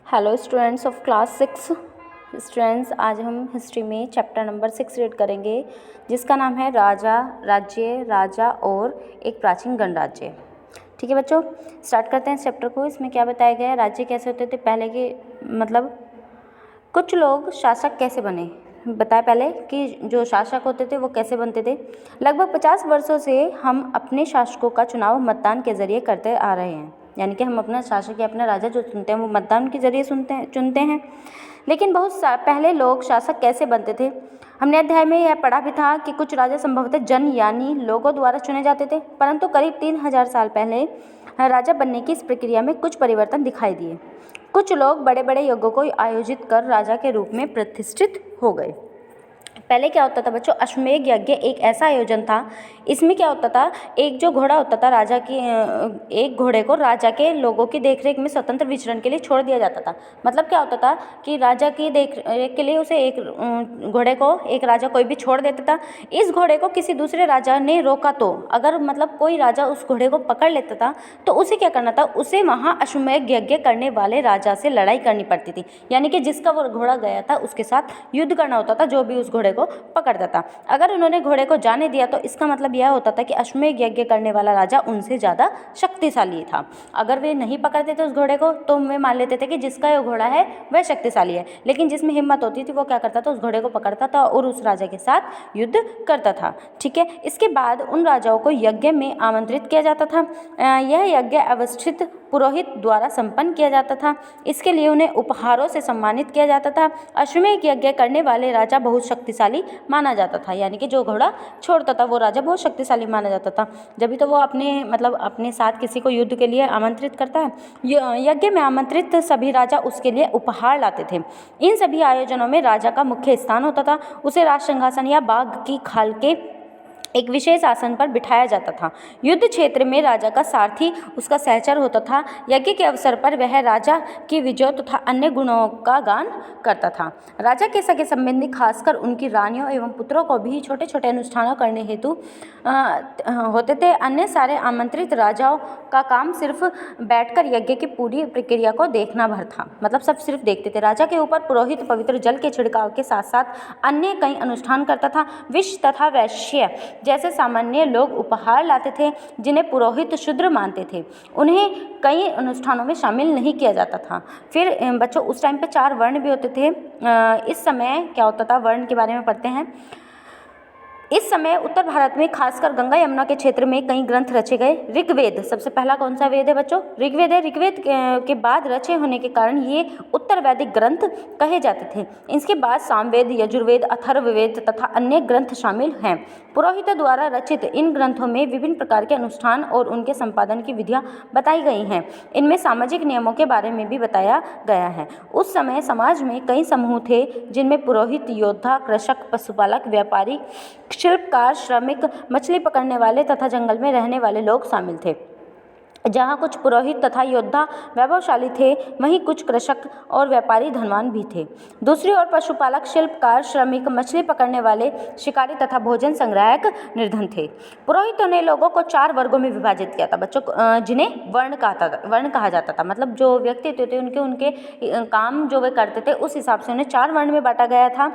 Hello students of class 6 students, आज हम history में चैप्टर नंबर 6 रीड करेंगे जिसका नाम है राजा, राज्य, राजा और एक प्राचीन गणराज्य। ठीक है बच्चों, स्टार्ट करते हैं इस चैप्टर को। इसमें क्या बताया गया है, राज्य कैसे होते थे पहले के, मतलब कुछ लोग शासक कैसे बने, बताया पहले कि जो शासक होते थे वो कैसे बनते थे। लगभग 50 वर्षों से हम अपने शासकों का चुनाव मतदान के जरिए करते आ रहे हैं, यानी कि हम अपना शासक या अपना राजा जो चुनते हैं वो मतदान के जरिए चुनते हैं। लेकिन बहुत पहले लोग शासक कैसे बनते थे, हमने अध्याय में यह पढ़ा भी था कि कुछ राजा संभवतः जन यानी लोगों द्वारा चुने जाते थे, परंतु करीब 3000 साल पहले राजा बनने की इस प्रक्रिया में कुछ परिवर्तन दिखाई दिए। कुछ लोग बड़े बड़े यज्ञों को आयोजित कर राजा के रूप में प्रतिष्ठित हो गए। पहले क्या होता था बच्चों, अश्वमेध यज्ञ एक ऐसा आयोजन था। इसमें क्या होता था, एक जो घोड़ा होता था राजा की, एक घोड़े को राजा के लोगों की देखरेख में स्वतंत्र विचरण के लिए छोड़ दिया जाता था। मतलब क्या होता था कि राजा की देखरेख के लिए उसे एक घोड़े को एक राजा कोई भी छोड़ देता था। इस घोड़े को किसी दूसरे राजा ने रोका तो अगर मतलब कोई राजा उस घोड़े को पकड़ लेता था तो उसे क्या करना था, उसे वहाँ अश्वमेध यज्ञ करने वाले राजा से लड़ाई करनी पड़ती थी, यानी कि जिसका वो घोड़ा गया था उसके साथ युद्ध करना होता था, जो भी उस घोड़े को पकड़ता था। अगर उन्होंने घोड़े को जाने दिया तो इसका मतलब यह होता था कि अश्वमेध यज्ञ करने वाला राजा उनसे ज़्यादा शक्तिशाली था। अगर वे नहीं पकड़ते थे उस घोड़े को तो वे मान लेते थे कि जिसका ये घोड़ा है वह शक्तिशाली है, लेकिन जिसमें हिम्मत होती थी वो क्या करता था, उस घोड़े को पकड़ता था और उस राजा के साथ युद्ध करता था। ठीक है, इसके बाद उन राजाओं को यज्ञ में आमंत्रित किया जाता था। यह यज्ञ अवस्थित पुरोहित द्वारा संपन्न किया जाता था। इसके लिए उन्हें उपहारों से सम्मानित किया जाता था। अश्वमेध यज्ञ करने वाले राजा बहुत शक्तिशाली माना जाता था, यानी कि जो घोड़ा छोड़ता था वो राजा बहुत शक्तिशाली माना जाता था। जब भी तो वो अपने साथ किसी को युद्ध के लिए आमंत्रित करता है। यज्ञ में आमंत्रित सभी राजा उसके लिए उपहार लाते थे। इन सभी आयोजनों में राजा का मुख्य स्थान होता था। उसे राज सिंहासन या बाघ की खाल के एक विशेष आसन पर बिठाया जाता था। युद्ध क्षेत्र में राजा का सारथी उसका सहचर होता था। यज्ञ के अवसर पर वह राजा की विजय तथा अन्य गुणों का गान करता था। राजा के सगे संबंधी खासकर उनकी रानियों एवं पुत्रों को भी छोटे छोटे अनुष्ठानों करने हेतु होते थे। अन्य सारे आमंत्रित राजाओं का काम सिर्फ बैठकर यज्ञ की पूरी प्रक्रिया को देखना भर था, मतलब सब सिर्फ देखते थे। राजा के ऊपर पुरोहित पवित्र जल के छिड़काव के साथ साथ अन्य कई अनुष्ठान करता था। विष तथा वैश्य जैसे सामान्य लोग उपहार लाते थे जिन्हें पुरोहित शूद्र मानते थे, उन्हें कई अनुष्ठानों में शामिल नहीं किया जाता था। फिर बच्चों उस टाइम पे 4 वर्ण भी होते थे। इस समय क्या होता था, वर्ण के बारे में पढ़ते हैं। इस समय उत्तर भारत में खासकर गंगा यमुना के क्षेत्र में कई ग्रंथ रचे गए। ऋग्वेद सबसे पहला कौन सा वेद है बच्चों, ऋग्वेद है। ऋग्वेद के बाद रचे होने के कारण ये उत्तर वैदिक ग्रंथ कहे जाते थे। इसके बाद सामवेद, यजुर्वेद, अथर्ववेद तथा अन्य ग्रंथ शामिल हैं। पुरोहितों द्वारा रचित इन ग्रंथों में विभिन्न प्रकार के अनुष्ठान और उनके संपादन की विधियाँ बताई गई हैं। इनमें सामाजिक नियमों के बारे में भी बताया गया है। उस समय समाज में कई समूह थे जिनमें पुरोहित, योद्धा, कृषक, पशुपालक, व्यापारी, शिल्पकार, श्रमिक, मछली पकड़ने वाले तथा जंगल में रहने वाले लोग शामिल थे। जहाँ कुछ पुरोहित तथा योद्धा वैभवशाली थे, वहीं कुछ कृषक और व्यापारी धनवान भी थे। दूसरी ओर पशुपालक, शिल्पकार, श्रमिक, मछली पकड़ने वाले, शिकारी तथा भोजन संग्राहक निर्धन थे। पुरोहितों ने लोगों को 4 वर्गों में विभाजित किया था बच्चों, जिन्हें वर्ण कहा जाता था। मतलब जो व्यक्ति थे उनके काम जो वे करते थे उस हिसाब से उन्हें 4 वर्ण में बांटा गया था।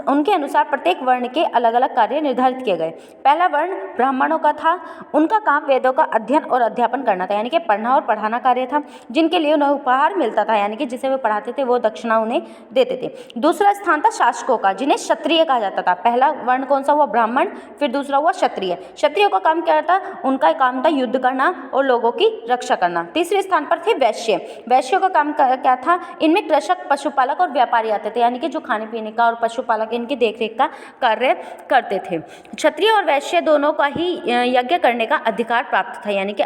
उनके अनुसार प्रत्येक वर्ण के अलग अलग कार्य निर्धारित किए गए। पहला वर्ण ब्राह्मणों का था। उनका काम वेदों का अध्ययन और अध्यापन करना था, यानी कि पढ़ना और पढ़ाना कार्य था, जिनके लिए उन्हें उपहार मिलता था, यानी कि जिसे वे पढ़ाते थे वो दक्षिणा उन्हें देते थे। दूसरा स्थान था शासकों का, जिन्हें क्षत्रिय कहा जाता था। पहला वर्ण कौन सा हुआ, ब्राह्मण, फिर दूसरा हुआ क्षत्रिय। क्षत्रियों का काम क्या था, उनका काम था युद्ध करना और लोगों की रक्षा करना। तीसरे स्थान पर थे वैश्य। वैश्यों का काम क्या था, इनमें कृषक, पशुपालक और व्यापारी आते थे, यानी कि जो खाने पीने का और पशुपालक इनकी देखरेख का कार्य करते थे। क्षत्रिय और वैश्य दोनों का ही यज्ञ करने का अधिकार प्राप्त था, यानी कि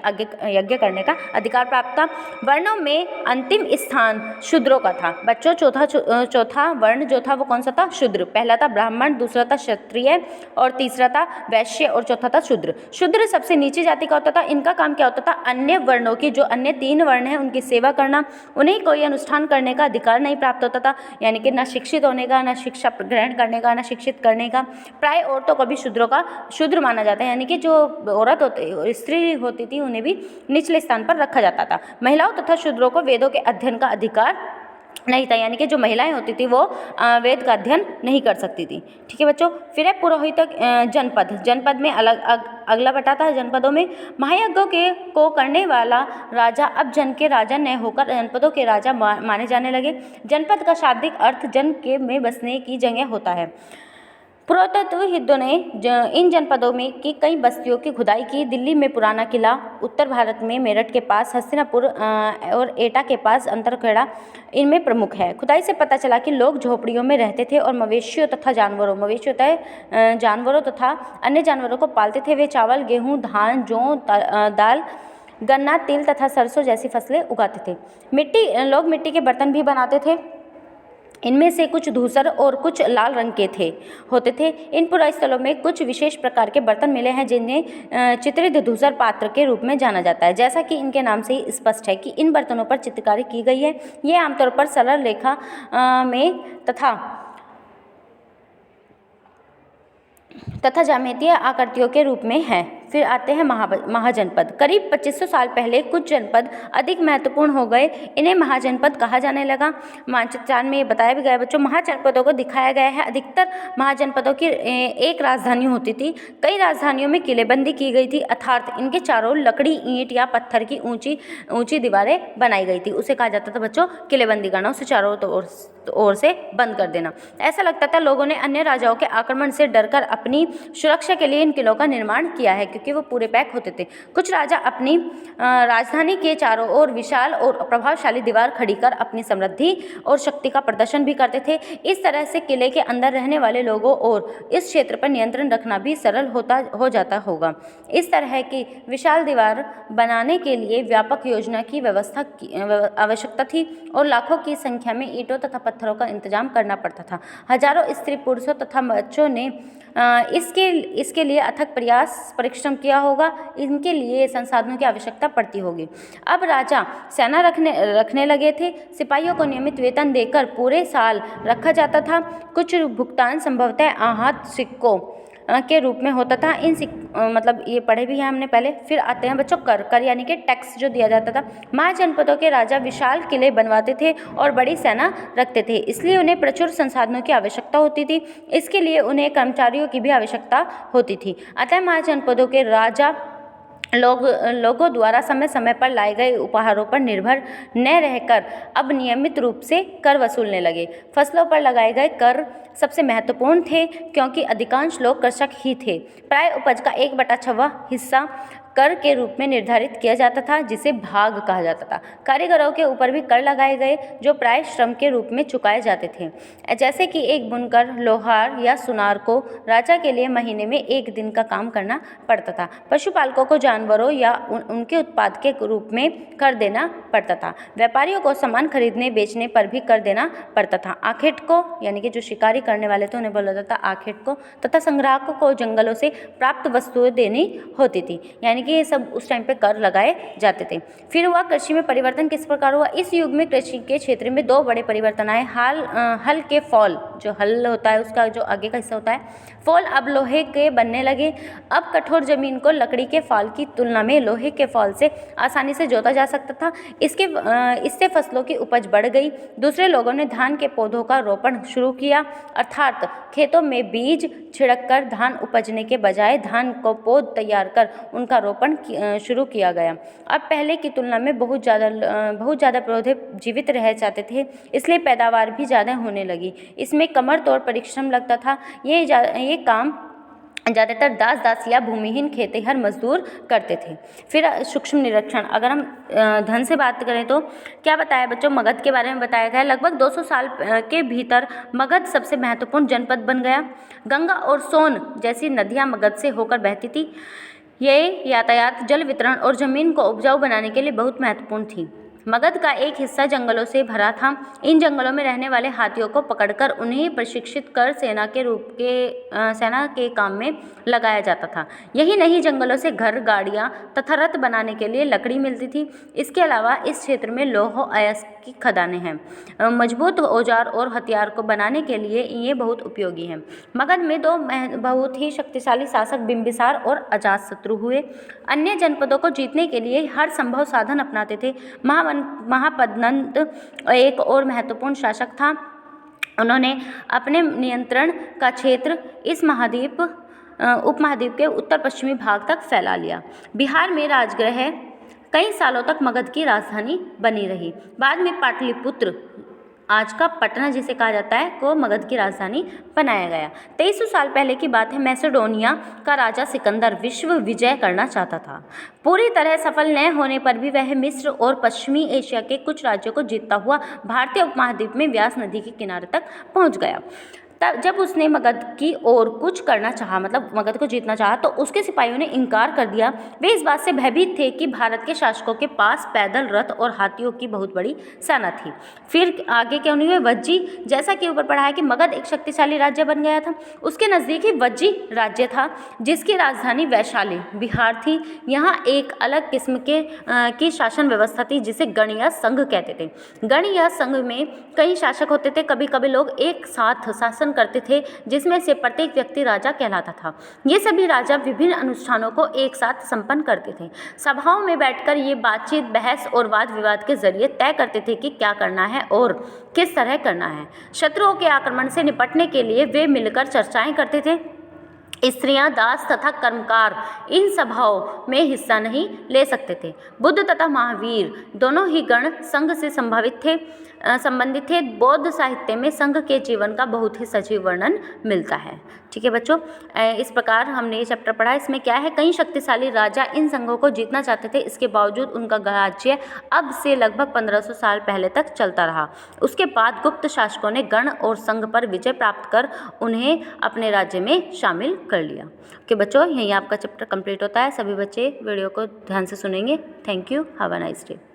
यज्ञ करने का अधिकार प्राप्त था। वर्णों में अंतिम स्थान शूद्रों का था बच्चों। चौथा वर्ण जो था वो कौन सा था, शूद्र। पहला था ब्राह्मण, दूसरा था क्षत्रिय और तीसरा था वैश्य और चौथा था शूद्र। शूद्र सबसे नीची जाति का होता था। इनका काम क्या होता था, अन्य वर्णों की जो अन्य 3 वर्ण हैं उनकी सेवा करना। उन्हें कोई अनुष्ठान करने का अधिकार नहीं प्राप्त होता था, यानी कि ना शिक्षित होने का, ना शिक्षा ग्रहण करने का, ना शिक्षित करने का। प्राय औरतों को भी शूद्रों का शूद्र माना जाता है, यानी कि जो औरत होते स्त्री होती थी उन्हें भी निचले स्थान पर रखा जाता था। महिलाओं तथा शूद्रों को वेदों के अध्ययन का अधिकार नहीं था, यानी कि जो महिलाएं होती थी वो वेद का अध्ययन नहीं कर सकती थी। ठीक है बच्चों, फिर है पुरोहित जनपद। जनपद में अगला बटा था जनपदों में। महायज्ञों को करने वाला राजा अब जन के राजा न होकर जनपदों के राजा माने जाने लगे। जनपद का शाब्दिक अर्थ जन के में बसने की जगह होता है। पुरातत्वविदों ने इन जनपदों में की कई बस्तियों की खुदाई की। दिल्ली में पुराना किला, उत्तर भारत में मेरठ के पास हस्तिनापुर और एटा के पास अंतरखेड़ा इनमें प्रमुख है। खुदाई से पता चला कि लोग झोपड़ियों में रहते थे और मवेशियों तथा जानवरों तथा अन्य जानवरों को पालते थे। वे चावल, गेहूँ, धान, जौ, दाल, गन्ना, तिल तथा सरसों जैसी फसलें उगाते थे। लोग मिट्टी के बर्तन भी बनाते थे। इनमें से कुछ धूसर और कुछ लाल रंग के होते थे। इन पुरास्थलों में कुछ विशेष प्रकार के बर्तन मिले हैं जिन्हें चित्रित धूसर पात्र के रूप में जाना जाता है। जैसा कि इनके नाम से ही स्पष्ट है कि इन बर्तनों पर चित्रकारी की गई है। ये आमतौर पर सरल रेखा में तथा ज्यामितीय आकृतियों के रूप में है। फिर आते हैं महाजनपद। करीब 2500 साल पहले कुछ जनपद अधिक महत्वपूर्ण हो गए, इन्हें महाजनपद कहा जाने लगा। मानचित्र में ये बताया भी गया बच्चों। महाजनपदों को दिखाया गया है। अधिकतर महाजनपदों की एक राजधानी होती थी। कई राजधानियों में किलेबंदी की गई थी, अर्थात इनके चारों लकड़ी, ईंट या पत्थर की ऊंची दीवारें बनाई गई थी। उसे कहा जाता था बच्चों किलेबंदी करना, उसे चारों ओर से बंद कर देना। ऐसा लगता था लोगों ने अन्य राजाओं के आक्रमण से डरकर अपनी सुरक्षा के लिए इन किलों का निर्माण किया है, क्योंकि वो पूरे पैक होते थे। कुछ राजा अपनी राजधानी के चारों ओर विशाल और प्रभावशाली दीवार खड़ी कर अपनी समृद्धि और शक्ति का प्रदर्शन भी करते थे। इस तरह से किले के अंदर रहने वाले लोगों और इस क्षेत्र पर नियंत्रण रखना भी सरल हो जाता होगा। इस तरह की विशाल दीवार बनाने के लिए व्यापक योजना की व्यवस्था की आवश्यकता थी और लाखों की संख्या में ईंटों तथा पत्थरों का इंतजाम करना पड़ता था। हजारों स्त्री पुरुषों तथा बच्चों ने इसके लिए अथक परिश्रम किया होगा। इनके लिए संसाधनों की आवश्यकता पड़ती होगी। अब राजा सेना रखने लगे थे। सिपाहियों को नियमित वेतन देकर पूरे साल रखा जाता था। कुछ भुगतान संभवतः आहत सिक्कों के रूप में होता था। मतलब ये पढ़े भी हैं हमने पहले। फिर आते हैं बच्चों कर यानी कि टैक्स जो दिया जाता था। महाजनपदों के राजा विशाल किले बनवाते थे और बड़ी सेना रखते थे, इसलिए उन्हें प्रचुर संसाधनों की आवश्यकता होती थी। इसके लिए उन्हें कर्मचारियों की भी आवश्यकता होती थी। अतः महाजनपदों के राजा लोगों द्वारा समय समय पर लाए गए उपहारों पर निर्भर न रहकर अब नियमित रूप से कर वसूलने लगे। फसलों पर लगाए गए कर सबसे महत्वपूर्ण थे, क्योंकि अधिकांश लोग कृषक ही थे। प्राय उपज का 1/6 हिस्सा कर के रूप में निर्धारित किया जाता था, जिसे भाग कहा जाता था। कारीगरों के ऊपर भी कर लगाए गए, जो प्राय श्रम के रूप में चुकाए जाते थे। जैसे कि एक बुनकर, लोहार या सुनार को राजा के लिए महीने में 1 दिन का काम करना पड़ता था। पशुपालकों को जानवरों या उनके उत्पाद के रूप में कर देना पड़ता था। व्यापारियों को सामान खरीदने बेचने पर भी कर देना पड़ता था। आखेट को यानी कि जो शिकारी करने वाले थे उन्हें बोला जाता था आखेट को, तथा संग्राहकों को जंगलों से प्राप्त वस्तुएं देनी होती थी। यानी कि ये सब उस टाइम पे कर लगाए जाते थे। फिर हुआ कृषि में परिवर्तन किस प्रकार हुआ। इस युग में कृषि के क्षेत्र में 2 बड़े परिवर्तन आए। हल के फॉल, जो हल होता है उसका जो आगे का हिस्सा होता है, फॉल अब लोहे के बनने लगे। अब कठोर जमीन को लकड़ी के फॉल की तुलना में लोहे के फॉल से आसानी से जोता जा सकता था। इससे फसलों की उपज बढ़ गई। दूसरे लोगों ने धान के पौधों का रोपण शुरू किया, अर्थात खेतों में बीज छिड़ककर धान उपजने के बजाय धान को पौध तैयार कर उनका रोपण शुरू किया गया। अब पहले की तुलना में बहुत ज़्यादा पौधे जीवित रह जाते थे, इसलिए पैदावार भी ज़्यादा होने लगी। इसमें कमर तोड़ परिश्रम लगता था। ये काम ज़्यादातर दास या भूमिहीन खेतिहर मजदूर करते थे। फिर सूक्ष्म निरीक्षण, अगर हम धन से बात करें तो क्या बताया बच्चों, मगध के बारे में बताया गया है। लगभग 200 साल के भीतर मगध सबसे महत्वपूर्ण जनपद बन गया। गंगा और सोन जैसी नदियाँ मगध से होकर बहती थी। ये यातायात, जल वितरण और जमीन को उपजाऊ बनाने के लिए बहुत महत्वपूर्ण थी। मगध का एक हिस्सा जंगलों से भरा था। इन जंगलों में रहने वाले हाथियों को पकड़कर उन्हें प्रशिक्षित कर सेना के काम में लगाया जाता था। यही नहीं, जंगलों से घर, गाड़ियाँ तथा रथ बनाने के लिए लकड़ी मिलती थी। इसके अलावा इस क्षेत्र में लौह अयस्क की खदानें हैं। मजबूत औजार और हथियार को बनाने के लिए ये बहुत उपयोगी हैं। मगध में दो बहुत ही शक्तिशाली शासक बिंबिसार और अजातशत्रु हुए। अन्य जनपदों को जीतने के लिए हर संभव साधन अपनाते थे। महापद्नंद एक और महत्वपूर्ण शासक था। उन्होंने अपने नियंत्रण का क्षेत्र इस उपमहाद्वीप के उत्तर पश्चिमी भाग तक फैला लिया। बिहार में राजगृह कई सालों तक मगध की राजधानी बनी रही। बाद में पाटलिपुत्र, आज का पटना जिसे कहा जाता है, को मगध की राजधानी बनाया गया। 2300 साल पहले की बात है। मैसेडोनिया का राजा सिकंदर विश्व विजय करना चाहता था। पूरी तरह सफल न होने पर भी वह मिस्र और पश्चिमी एशिया के कुछ राज्यों को जीतता हुआ भारतीय उपमहाद्वीप में व्यास नदी के किनारे तक पहुंच गया। तब जब उसने मगध की ओर कुछ करना चाहा, मतलब मगध को जीतना चाहा, तो उसके सिपाहियों ने इनकार कर दिया। वे इस बात से भयभीत थे कि भारत के शासकों के पास पैदल, रथ और हाथियों की बहुत बड़ी सेना थी। फिर आगे क्यों नहीं हुए? वज्जी, जैसा कि ऊपर पढ़ा है कि मगध एक शक्तिशाली राज्य बन गया था। उसके नज़दीक ही वज्जी राज्य था, जिसकी राजधानी वैशाली, बिहार थी। यहाँ एक अलग किस्म की शासन व्यवस्था थी, जिसे गण या संघ कहते थे। गण या संघ में कई शासक होते थे। कभी कभी लोग एक साथ शासन करते थे, जिसमें से प्रत्येक व्यक्ति राजा कहलाता था। ये सभी राजा विभिन्न अनुष्ठानों को एक साथ संपन्न करते थे। सभाओं में बैठकर ये बातचीत, बहस और वाद विवाद के जरिए तय करते थे कि क्या करना है और किस तरह करना है। शत्रुओं के आक्रमण से निपटने के लिए वे मिलकर चर्चाएं करते थे। स्त्रियां, दास तथा कर्मकार इन सभाओं में हिस्सा नहीं ले सकते थे। बुद्ध तथा महावीर दोनों ही गण संघ से संबंधित थे। बौद्ध साहित्य में संघ के जीवन का बहुत ही सजीव वर्णन मिलता है। ठीक है बच्चों, इस प्रकार हमने ये चैप्टर पढ़ा। इसमें क्या है, कई शक्तिशाली राजा इन संघों को जीतना चाहते थे। इसके बावजूद उनका राज्य अब से लगभग 1500 साल पहले तक चलता रहा। उसके बाद गुप्त शासकों ने गण और संघ पर विजय प्राप्त कर उन्हें अपने राज्य में शामिल कर लिया। ओके बच्चों, यहीं आपका चैप्टर कंप्लीट होता है। सभी बच्चे वीडियो को ध्यान से सुनेंगे। Thank you, have a nice day.